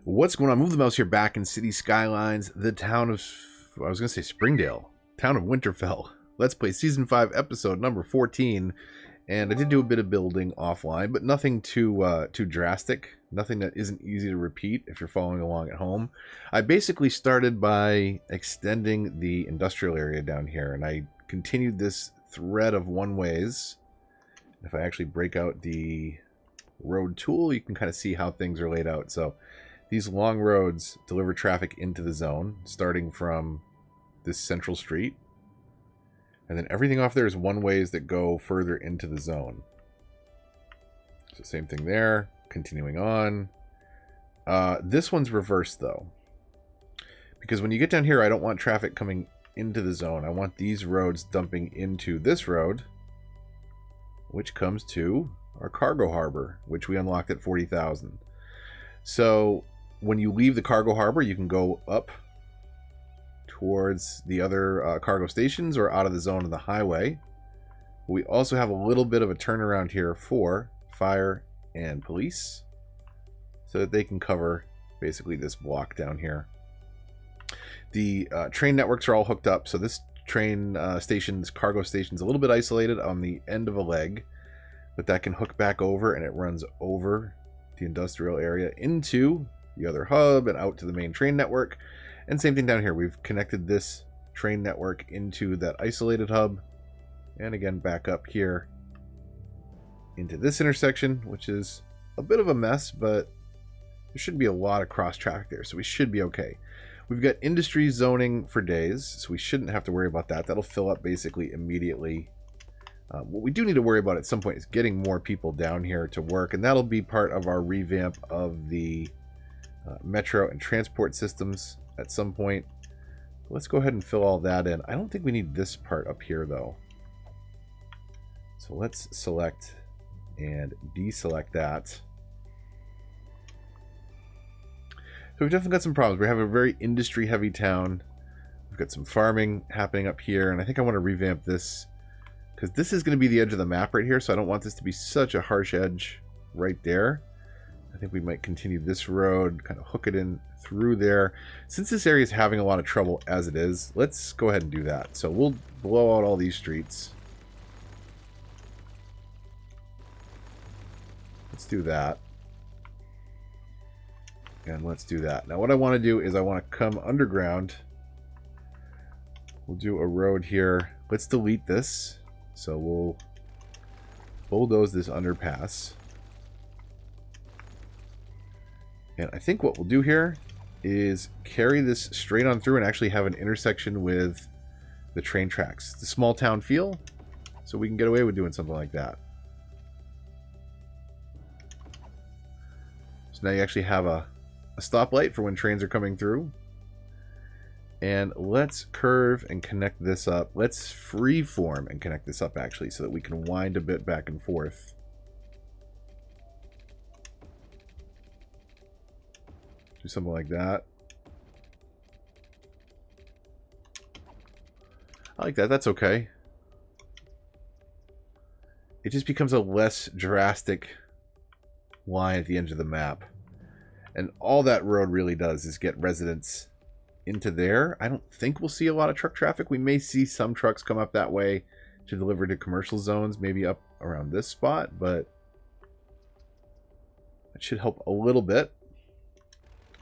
What's going on? Move the mouse here back in City Skylines, the town of, I was going to say Springdale, town of Winterfell. Let's play Season 5, Episode number 14. And I did do a bit of building offline, but nothing too drastic. Nothing that isn't easy to repeat if you're following along at home. I basically started by extending the industrial area down here, and I continued this thread of one-ways. If I actually break out the road tool, you can kind of see how things are laid out. So these long roads deliver traffic into the zone, starting from this central street. And then everything off there is one-ways that go further into the zone. So same thing there, continuing on. This one's reversed, though. Because when you get down here, I don't want traffic coming into the zone. I want these roads dumping into this road, which comes to our cargo harbor, which we unlocked at 40,000. So when you leave the cargo harbor, you can go up towards the other cargo stations or out of the zone of the highway. We also have a little bit of a turnaround here for fire and police so that they can cover basically this block down here. The train networks are all hooked up, so this train station's cargo station's a little bit isolated on the end of a leg, but that can hook back over, and it runs over the industrial area into the other hub and out to the main train network. And same thing down here. We've connected this train network into that isolated hub, and again back up here into this intersection, which is a bit of a mess, but there shouldn't be a lot of cross traffic there, so we should be okay. We've got industry zoning for days, so we shouldn't have to worry about that. That'll fill up basically immediately. What we do need to worry about at some point is getting more people down here to work, and that'll be part of our revamp of the metro and transport systems at some point. Let's go ahead and fill all that in. I don't think we need this part up here, though. So let's select and deselect that. So we've definitely got some problems. We have a very industry-heavy town. We've got some farming happening up here, and I think I want to revamp this because this is going to be the edge of the map right here, so I don't want this to be such a harsh edge right there. I think we might continue this road, kind of hook it in through there. Since this area is having a lot of trouble as it is, let's go ahead and do that. So we'll blow out all these streets. Let's do that. And let's do that. Now what I want to do is I want to come underground. We'll do a road here. Let's delete this. So we'll bulldoze this underpass. And I think what we'll do here is carry this straight on through and actually have an intersection with the train tracks. It's a small town feel, so we can get away with doing something like that. So now you actually have a stoplight for when trains are coming through. And let's curve and connect this up. Let's freeform and connect this up actually so that we can wind a bit back and forth. Do something like that. I like that. That's okay. It just becomes a less drastic line at the edge of the map. And all that road really does is get residents into there. I don't think we'll see a lot of truck traffic. We may see some trucks come up that way to deliver to commercial zones, maybe up around this spot, but it should help a little bit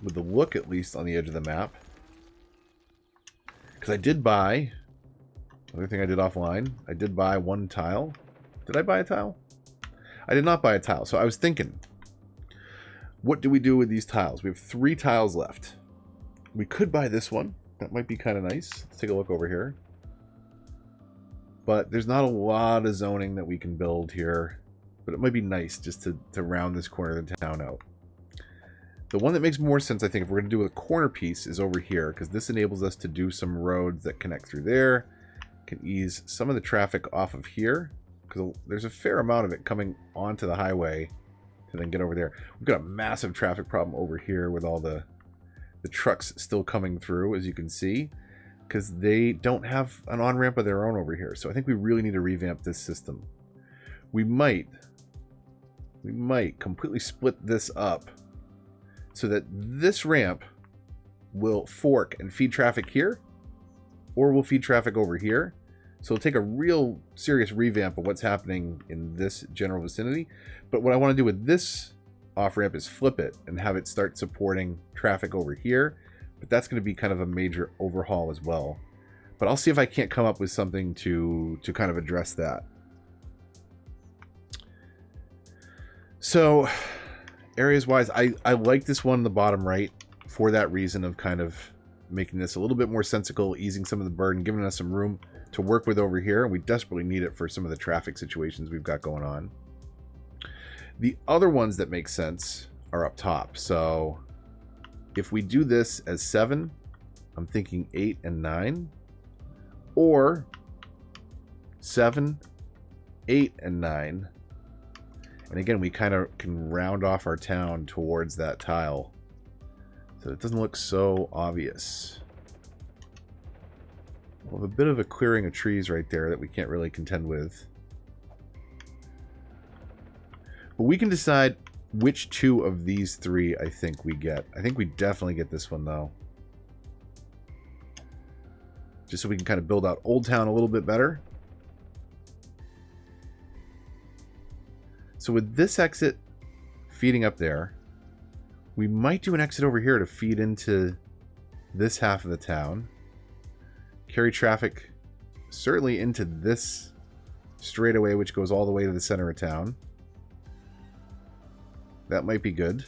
with the look, at least on the edge of the map. Because I did buy, another thing I did offline, I did buy one tile. Did I buy a tile? I did not buy a tile. So I was thinking, what do we do with these tiles? We have 3 tiles left. We could buy this one. That might be kind of nice. Let's take a look over here. But there's not a lot of zoning that we can build here. But it might be nice just to round this corner of the town out. The one that makes more sense, I think, if we're going to do a corner piece is over here, because this enables us to do some roads that connect through there. Can ease some of the traffic off of here, because there's a fair amount of it coming onto the highway to then get over there. We've got a massive traffic problem over here with all the trucks still coming through, as you can see, because they don't have an on-ramp of their own over here. So I think we really need to revamp this system. We might completely split this up so that this ramp will fork and feed traffic here, or will feed traffic over here. So it'll take a real serious revamp of what's happening in this general vicinity. But what I want to do with this off-ramp is flip it and have it start supporting traffic over here. But that's going to be kind of a major overhaul as well. But I'll see if I can't come up with something to kind of address that. So areas-wise, I like this one in the bottom right for that reason of kind of making this a little bit more sensical, easing some of the burden, giving us some room to work with over here. And we desperately need it for some of the traffic situations we've got going on. The other ones that make sense are up top. So if we do this as 7, I'm thinking 8 and 9. Or 7, 8, and 9. And again, we kind of can round off our town towards that tile, so it doesn't look so obvious. We'll have a bit of a clearing of trees right there that we can't really contend with. But we can decide which 2 of these 3 I think we get. I think we definitely get this one, though. Just so we can kind of build out Old Town a little bit better. So with this exit feeding up there, we might do an exit over here to feed into this half of the town. Carry traffic certainly into this straightaway, which goes all the way to the center of town. That might be good.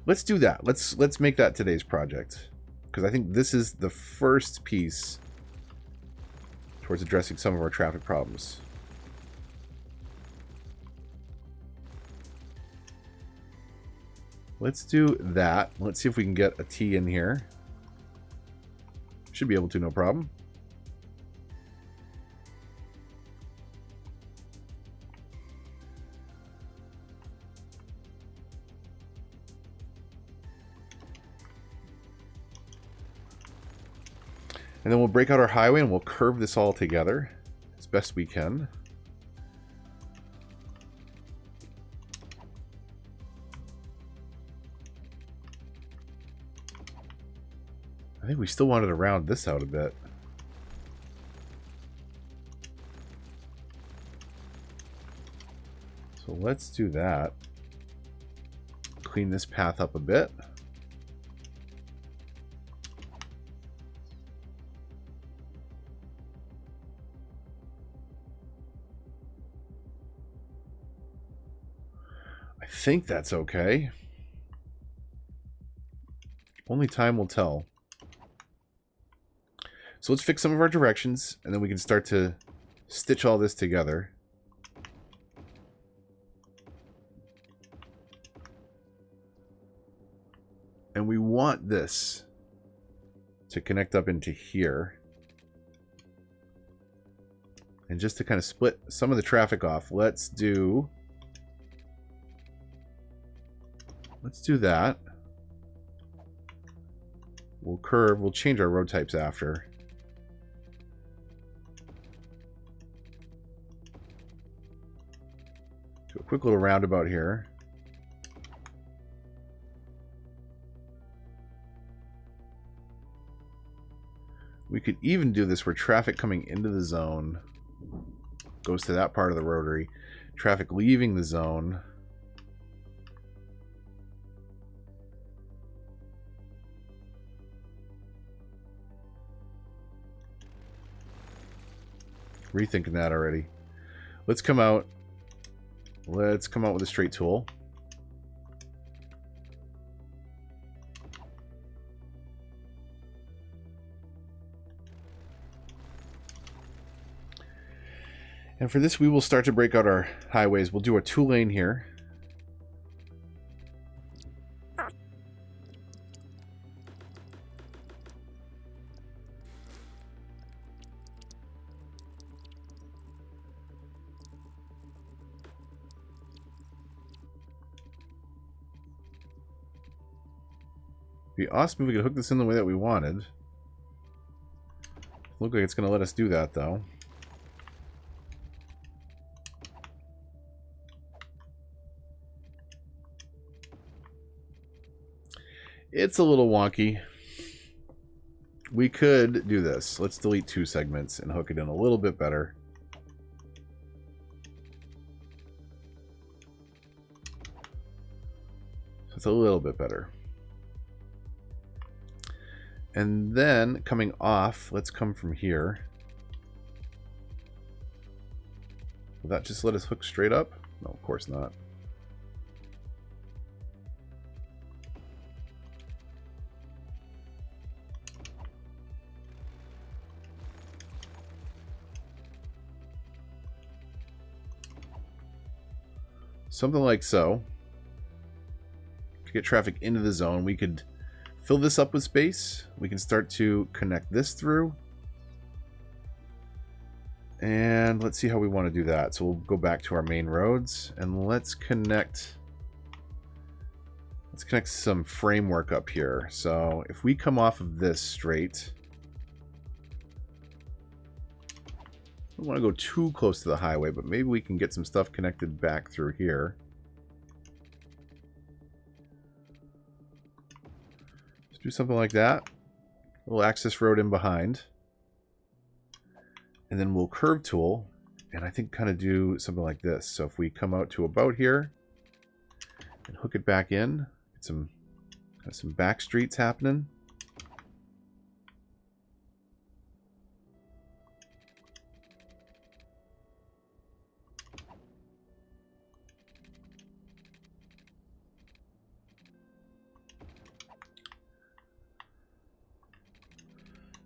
Let's do that. Let's make that today's project, because I think this is the first piece towards addressing some of our traffic problems. Let's do that. Let's see if we can get a T in here. Should be able to, no problem. And then we'll break out our highway and we'll curve this all together as best we can. I think we still wanted to round this out a bit. So let's do that. Clean this path up a bit. I think that's okay. Only time will tell. So let's fix some of our directions, and then we can start to stitch all this together. And we want this to connect up into here. And just to kind of split some of the traffic off, let's do that. We'll curve, we'll change our road types after. Do a quick little roundabout here. We could even do this where traffic coming into the zone goes to that part of the rotary. Traffic leaving the zone rethinking that already. Let's come out with a straight tool. And for this, we will start to break out our highways. We'll do a 2-lane here. Be awesome if we could hook this in the way that we wanted. Look like it's going to let us do that, though. It's a little wonky. We could do this. Let's delete 2 segments and hook it in a little bit better. So it's a little bit better. And then coming off, let's come from here. Will that just let us hook straight up? No, of course not. Something like so. To get traffic into the zone, we could fill this up with space. We can start to connect this through. And let's see how we want to do that. So we'll go back to our main roads and let's connect some framework up here. So if we come off of this straight, we don't want to go too close to the highway, but maybe we can get some stuff connected back through here. Let's do something like that. A little access road in behind. And then we'll curve tool, and I think kind of do something like this. So if we come out to about here and hook it back in, get some back streets happening.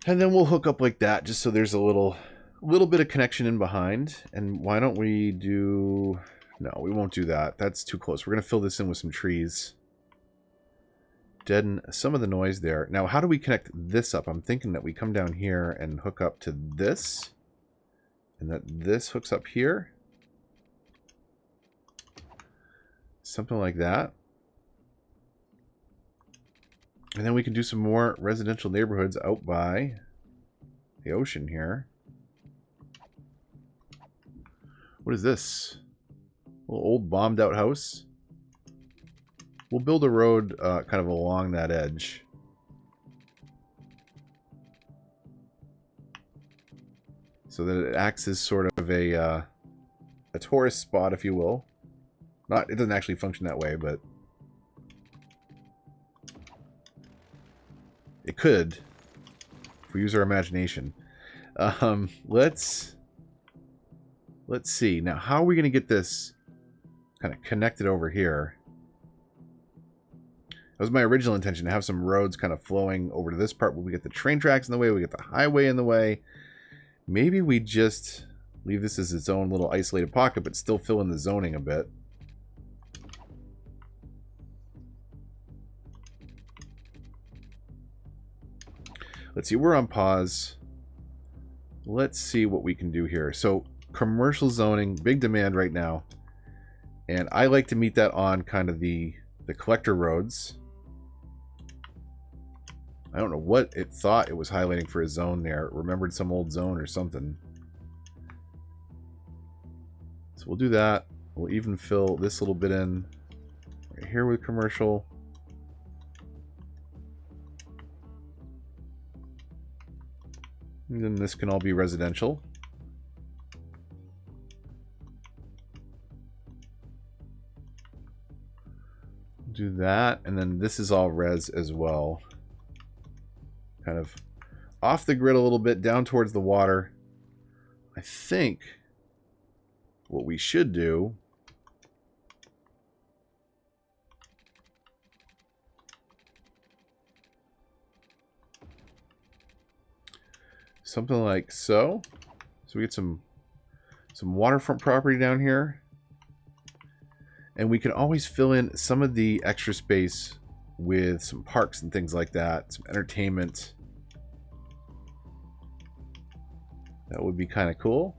And then we'll hook up like that, just so there's a little bit of connection in behind. And why don't we do... No, we won't do that. That's too close. We're going to fill this in with some trees. Deaden some of the noise there. Now, how do we connect this up? I'm thinking that we come down here and hook up to this. And that this hooks up here. Something like that. And then we can do some more residential neighborhoods out by the ocean here. What is this? A little old bombed out house. We'll build a road kind of along that edge. So that it acts as sort of a tourist spot, if you will. It doesn't actually function that way, but it could, if we use our imagination. Let's see. Now, how are we going to get this kind of connected over here? That was my original intention, to have some roads kind of flowing over to this part where we get the train tracks in the way, we get the highway in the way. Maybe we just leave this as its own little isolated pocket, but still fill in the zoning a bit. Let's see, we're on pause. Let's see what we can do here. So, commercial zoning, big demand right now. And I like to meet that on kind of the collector roads. I don't know what it thought it was highlighting for a zone there. It remembered some old zone or something. So we'll do that. We'll even fill this little bit in right here with commercial. And then this can all be residential. Do that, and then this is all res as well. Kind of off the grid a little bit, down towards the water. I think what we should do something like so. So we get some waterfront property down here. And we can always fill in some of the extra space with some parks and things like that. Some entertainment. That would be kind of cool.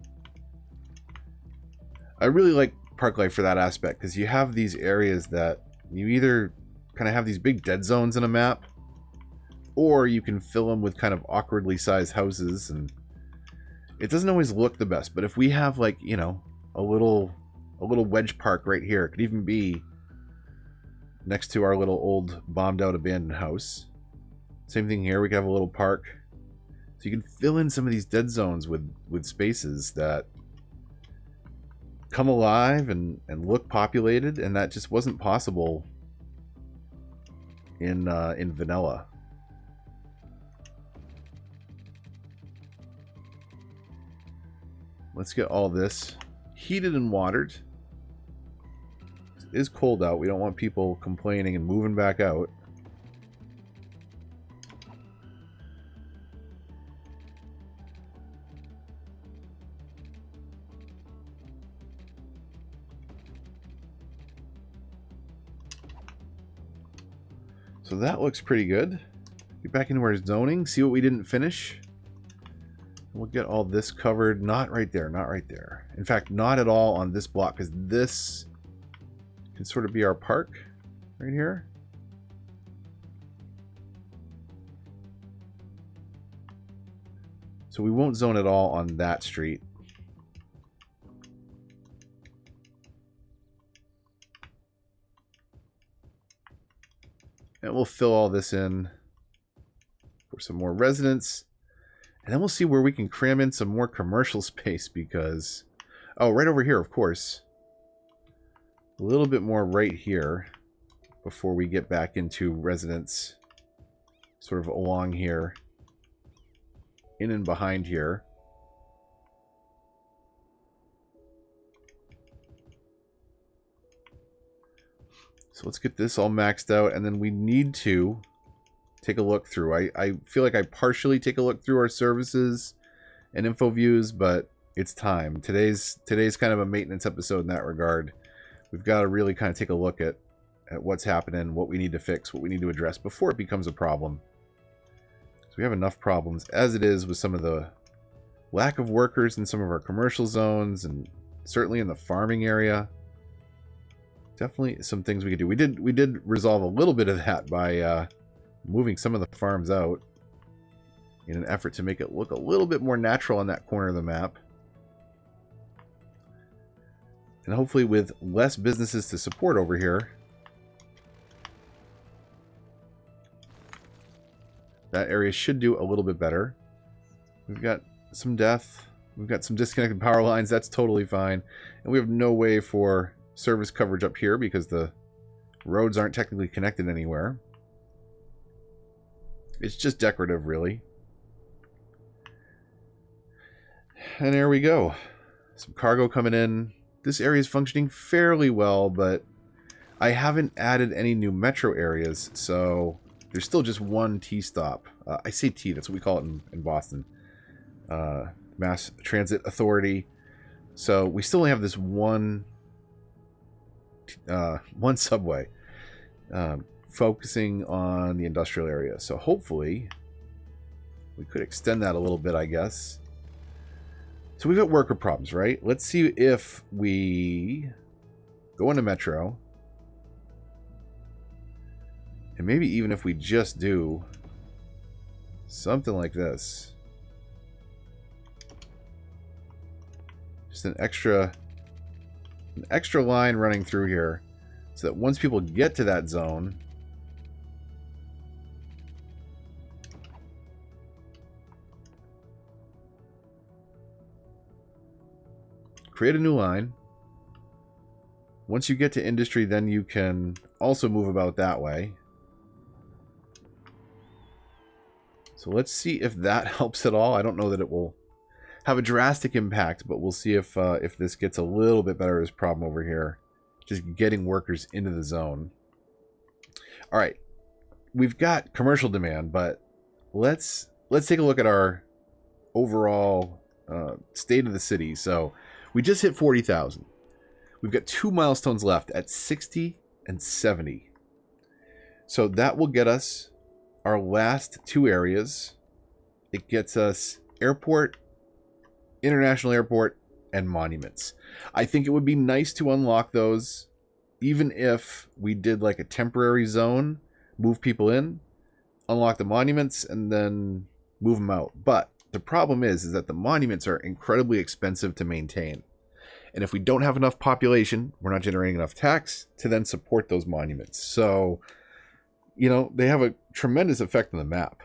I really like park life for that aspect, because you have these areas that you either kind of have these big dead zones in a map, or you can fill them with kind of awkwardly sized houses, and it doesn't always look the best. But if we have, like, you know, a little wedge park right here, it could even be next to our little old bombed out abandoned house. Same thing here. We can have a little park. So you can fill in some of these dead zones with spaces that come alive and look populated, and that just wasn't possible in vanilla. Let's get all this heated and watered. It is cold out. We don't want people complaining and moving back out. So that looks pretty good. Get back into our zoning, see what we didn't finish. We'll get all this covered. Not right there, not right there. In fact, not at all on this block, because this can sort of be our park right here. So we won't zone at all on that street. And we'll fill all this in for some more residents. And then we'll see where we can cram in some more commercial space because... Oh, right over here, of course. A little bit more right here before we get back into residents sort of along here. In and behind here. So let's get this all maxed out, and then we need to take a look through. I feel like I partially take a look through our services and info views, but it's time. Today's kind of a maintenance episode in that regard. We've got to really kind of take a look at what's happening, what we need to fix, what we need to address before it becomes a problem. So we have enough problems as it is with some of the lack of workers in some of our commercial zones, and certainly in the farming area. Definitely some things we could do. We did resolve a little bit of that by moving some of the farms out in an effort to make it look a little bit more natural on that corner of the map. And hopefully with less businesses to support over here, that area should do a little bit better. We've got some death. We've got some disconnected power lines. That's totally fine. And we have no way for service coverage up here because the roads aren't technically connected anywhere. It's just decorative, really. And there we go. Some cargo coming in. This area is functioning fairly well, but I haven't added any new metro areas, so there's still just one T stop. I say T, that's what we call it in Boston. Mass Transit Authority. So we still only have this one subway focusing on the industrial area. So hopefully we could extend that a little bit, I guess. So we've got worker problems, right? Let's see if we go into Metro. And maybe even if we just do something like this. Just an extra line running through here so that once people get to that zone, create a new line. Once you get to industry, then you can also move about that way. So let's see if that helps at all. I don't know that it will have a drastic impact, but we'll see if this gets a little bit better as problem over here. Just getting workers into the zone. All right, we've got commercial demand, but let's take a look at our overall state of the city. So we just hit 40,000. We've got 2 milestones left at 60 and 70. So that will get us our last 2 areas. It gets us airport, international airport, and monuments. I think it would be nice to unlock those, even if we did like a temporary zone, move people in, unlock the monuments, and then move them out. But the problem is that the monuments are incredibly expensive to maintain. And if we don't have enough population, we're not generating enough tax to then support those monuments. So, you know, they have a tremendous effect on the map.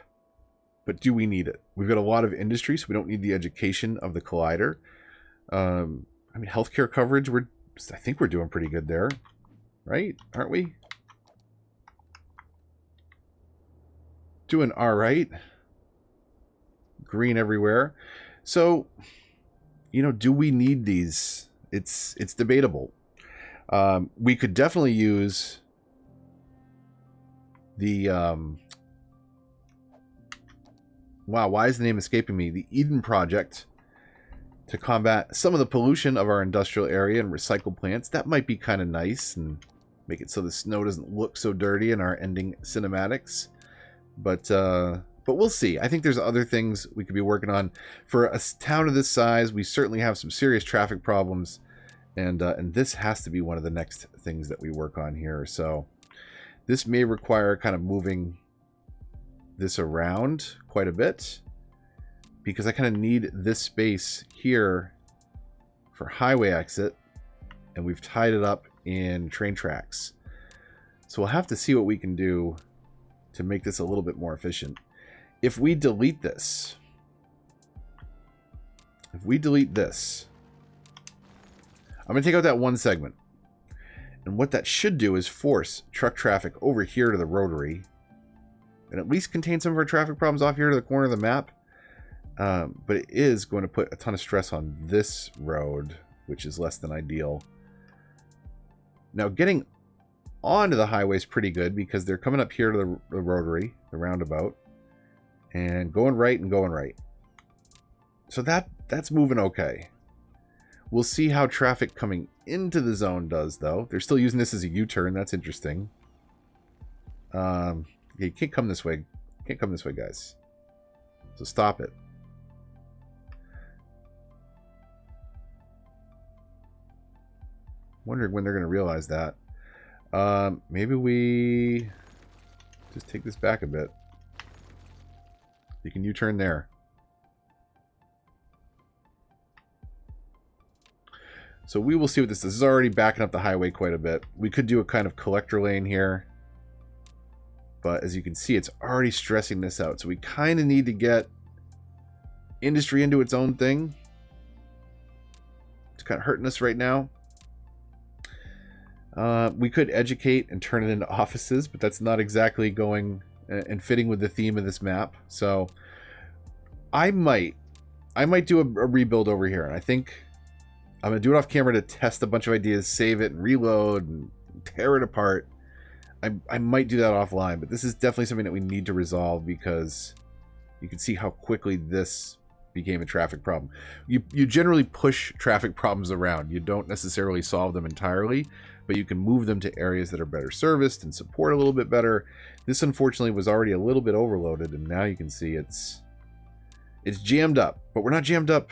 But do we need it? We've got a lot of industry, so we don't need the education of the collider. I mean, healthcare coverage, I think we're doing pretty good there, right? Aren't we? Doing all right. Green everywhere. So, you know, do we need these? It's debatable. We could definitely use the wow, why is the name escaping me? The Eden Project, to combat some of the pollution of our industrial area and recycle plants. That might be kind of nice and make it so the snow doesn't look so dirty in our ending cinematics. But we'll see. I think there's other things we could be working on. For a town of this size, we certainly have some serious traffic problems, and this has to be one of the next things that we work on here. So this may require kind of moving this around quite a bit, because I kind of need this space here for highway exit, and we've tied it up in train tracks. So we'll have to see what we can do to make this a little bit more efficient. If we delete this, I'm going to take out that one segment. And what that should do is force truck traffic over here to the rotary, and at least contain some of our traffic problems off here to the corner of the map. But it is going to put a ton of stress on this road, which is less than ideal. Now, getting onto the highway is pretty good, because they're coming up here to the rotary, the roundabout, and going right and going right. So that's moving okay. We'll see how traffic coming into the zone does, though. They're still using this as a U-turn. That's interesting. Yeah, you can't come this way. Can't come this way, guys. So stop it. Wondering when they're going to realize that. Maybe we just take this back a bit. You can U-turn there. So we will see what this is. This is already backing up the highway quite a bit. We could do a kind of collector lane here. But as you can see, it's already stressing this out. So we kind of need to get industry into its own thing. It's kind of hurting us right now. We could educate and turn it into offices, but that's not exactly going and fitting with the theme of this map. So I might do a rebuild over here. And I think I'm going to do it off camera to test a bunch of ideas, save it and reload and tear it apart. I might do that offline, but this is definitely something that we need to resolve, because you can see how quickly this became a traffic problem. You generally push traffic problems around. You don't necessarily solve them entirely, but you can move them to areas that are better serviced and support a little bit better. This unfortunately was already a little bit overloaded, and now you can see it's jammed up, but we're not jammed up.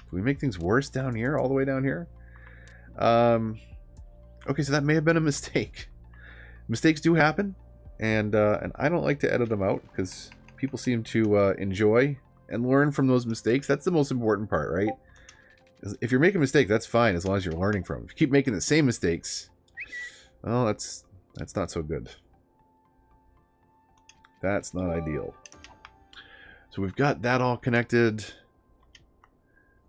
Can we make things worse down here, all the way down here? Okay, so that may have been a mistake. Mistakes do happen, and I don't like to edit them out, because people seem to enjoy and learn from those mistakes. That's the most important part, right? If you're making a mistake, that's fine, as long as you're learning from them. If you keep making the same mistakes, well, that's not so good. That's not ideal. So we've got that all connected.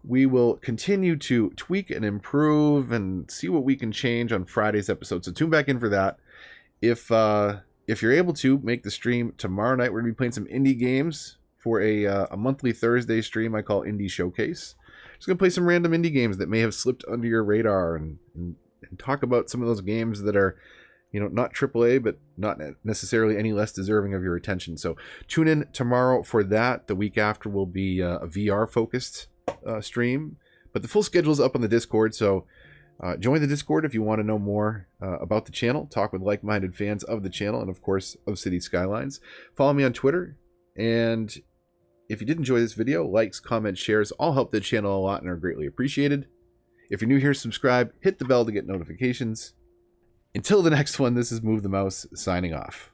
We will continue to tweak and improve and see what we can change on Friday's episode. So tune back in for that. If you're able to make the stream tomorrow night, we're going to be playing some indie games for a monthly Thursday stream I call Indie Showcase. Just going to play some random indie games that may have slipped under your radar, and talk about some of those games that are, you know, not AAA, but not necessarily any less deserving of your attention. So tune in tomorrow for that. The week after will be a VR-focused stream, but the full schedule is up on the Discord. So join the Discord if you want to know more about the channel, talk with like-minded fans of the channel, and of course of City Skylines. Follow me on Twitter, and if you did enjoy this video, likes, comments, shares all help the channel a lot and are greatly appreciated. If you're new here, subscribe, hit the bell to get notifications. Until the next one, this is Move the Mouse signing off.